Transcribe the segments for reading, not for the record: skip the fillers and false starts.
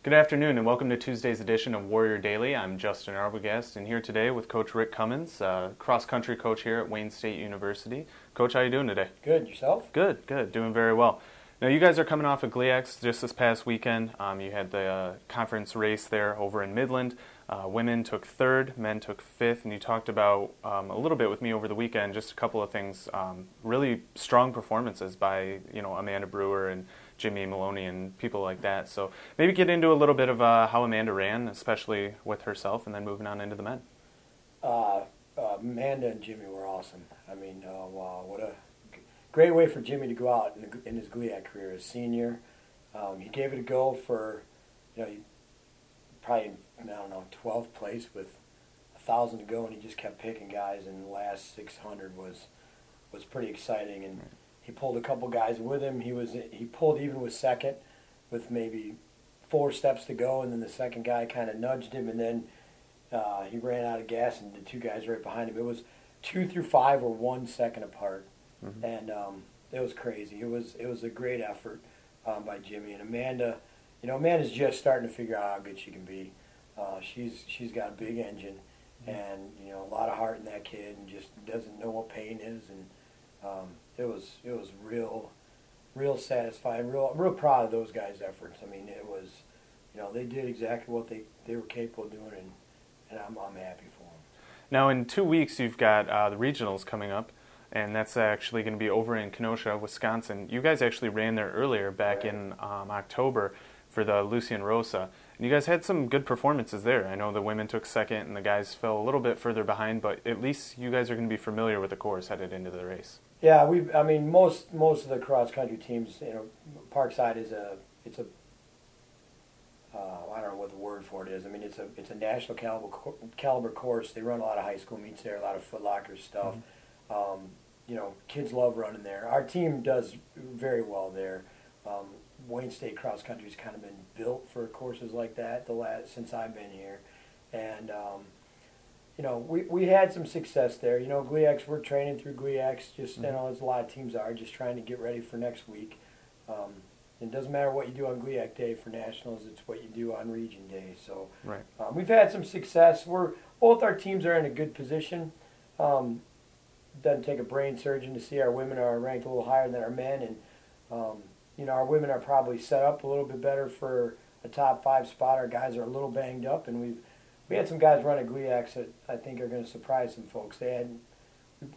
Good afternoon and welcome to Tuesday's edition of Warrior Daily. I'm Justin Arbogast and here today with Coach Rick Cummins, cross-country coach here at Wayne State University. Coach, how are you doing today? Good. Yourself? Good, doing very well. Now you guys are coming off of GLIACs just this past weekend. You had the conference race there over in Midland. Women took third, men took fifth, and you talked about a little bit with me over the weekend, just a couple of things, really strong performances by Amanda Brewer and Jimmy Maloney and people like that. So maybe get into a little bit of how Amanda ran, especially with herself, and then moving on into the men. Amanda and Jimmy were awesome. I mean, wow, what a great way for Jimmy to go out in his GLIAC career as senior. He gave it a go for, probably, 12th place with 1,000 to go, and he just kept picking guys, and the last 600 was pretty exciting. And he pulled a couple guys with him. He pulled even with second with maybe 4 steps to go, and then the second guy kind of nudged him, and then he ran out of gas, and the 2 guys right behind him. It was 2 through 5 were 1 second apart, and it was crazy. It was a great effort by Jimmy. And Amanda, Amanda's just starting to figure out how good she can be. She's got a big engine, and a lot of heart in that kid, and just doesn't know what pain is. And it was real satisfying. Real proud of those guys' efforts. I mean, it was, they did exactly what they were capable of doing, and I'm happy for them. Now in 2 weeks you've got the regionals coming up, and that's actually going to be over in Kenosha, Wisconsin. You guys actually ran there earlier back in October for the Lucian Rosa. And you guys had some good performances there. I know the women took second and the guys fell a little bit further behind, but at least you guys are going to be familiar with the course headed into the race. Yeah, most of the cross country teams, Parkside it's a I don't know what the word for it is. I mean, it's a national caliber course. They run a lot of high school meets there, a lot of Foot Locker stuff. Kids love running there. Our team does very well there. Wayne State cross country's kind of been built for courses like that since I've been here, and we had some success there. GLIACs, we're training through GLIACs, just as a lot of teams are, just trying to get ready for next week. It doesn't matter what you do on GLIAC Day for nationals; it's what you do on Region Day. So we've had some success. Both our teams are in a good position. Doesn't take a brain surgeon to see our women are ranked a little higher than our men, and our women are probably set up a little bit better for a top 5 spot. Our guys are a little banged up, and we had some guys run at GLIACs that I think are going to surprise some folks.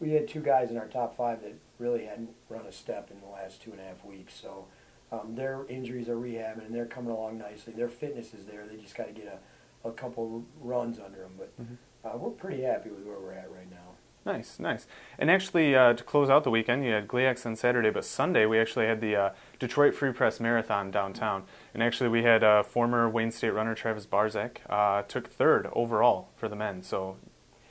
We had 2 guys in our top 5 that really hadn't run a step in the last 2.5 weeks. So their injuries are rehabbing, and they're coming along nicely. Their fitness is there. They just got to get a couple runs under them. But we're pretty happy with where we're at right now. Nice. And actually, to close out the weekend, you had GLIACs on Saturday, but Sunday we actually had the Detroit Free Press Marathon downtown. And actually we had former Wayne State runner Travis Barzak took third overall for the men. So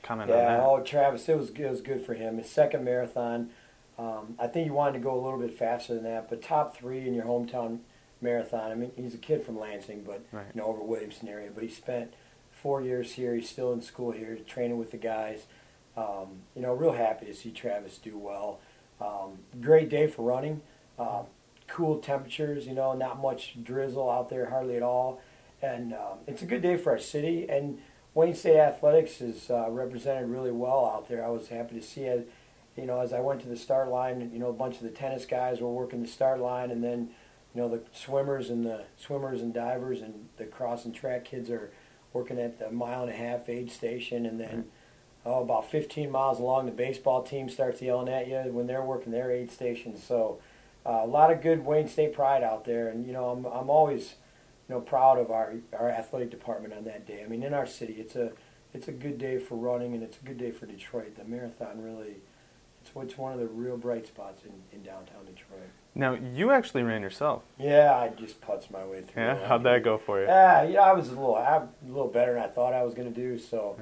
comment on that. Yeah, Travis, it was good for him. His second marathon. I think he wanted to go a little bit faster than that, but top 3 in your hometown marathon. I mean, he's a kid from Lansing, but over Williamson area. But he spent 4 years here. He's still in school here, training with the guys. Real happy to see Travis do well. Great day for running. Cool temperatures, not much drizzle out there, hardly at all. And it's a good day for our city. And Wayne State Athletics is represented really well out there. I was happy to see it. As I went to the start line, a bunch of the tennis guys were working the start line, and then, the swimmers and divers and the cross and track kids are working at the 1.5-mile aid station, and then about 15 miles along, the baseball team starts yelling at you when they're working their aid stations. So a lot of good Wayne State pride out there, and I'm always proud of our athletic department on that day. I mean, in our city, it's a good day for running, and it's a good day for Detroit. The marathon really, it's one of the real bright spots in downtown Detroit. Now you actually ran yourself. Yeah, I just putzed my way through. Yeah, how'd that go for you? Yeah, I was a little better than I thought I was going to do. So.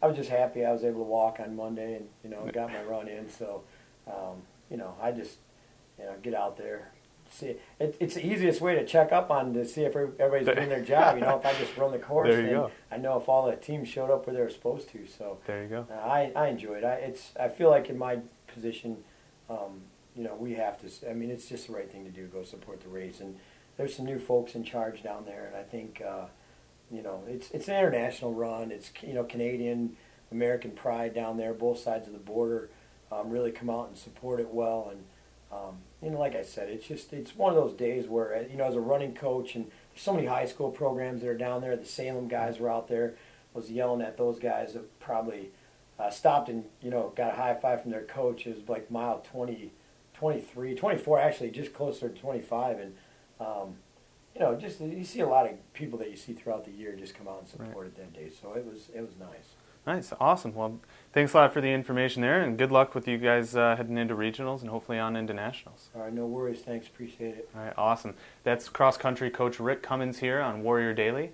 I was just happy I was able to walk on Monday and got my run in. So, I just get out there. See, it's the easiest way to check up on to see if everybody's doing their job. If I just run the course, there you go. I know if all the teams showed up where they were supposed to. So there you go. I enjoy it. I feel like in my position, we have to. I mean, it's just the right thing to do. Go support the race, and there's some new folks in charge down there, and I think it's an international run. It's Canadian American pride down there, both sides of the border. Really come out and support it well, and like I said, it's one of those days where as a running coach, and there's so many high school programs that are down there. The Salem guys were out there. I was yelling at those guys that probably stopped and got a high five from their coach. It was like mile 20, 23, 24 actually, just closer to 25, and just you see a lot of people that you see throughout the year just come out and support it that day. So it was nice. Nice, awesome. Well, thanks a lot for the information there, and good luck with you guys heading into regionals and hopefully on into nationals. All right, no worries. Thanks, appreciate it. All right, awesome. That's cross country coach Rick Cummins here on Warrior Daily.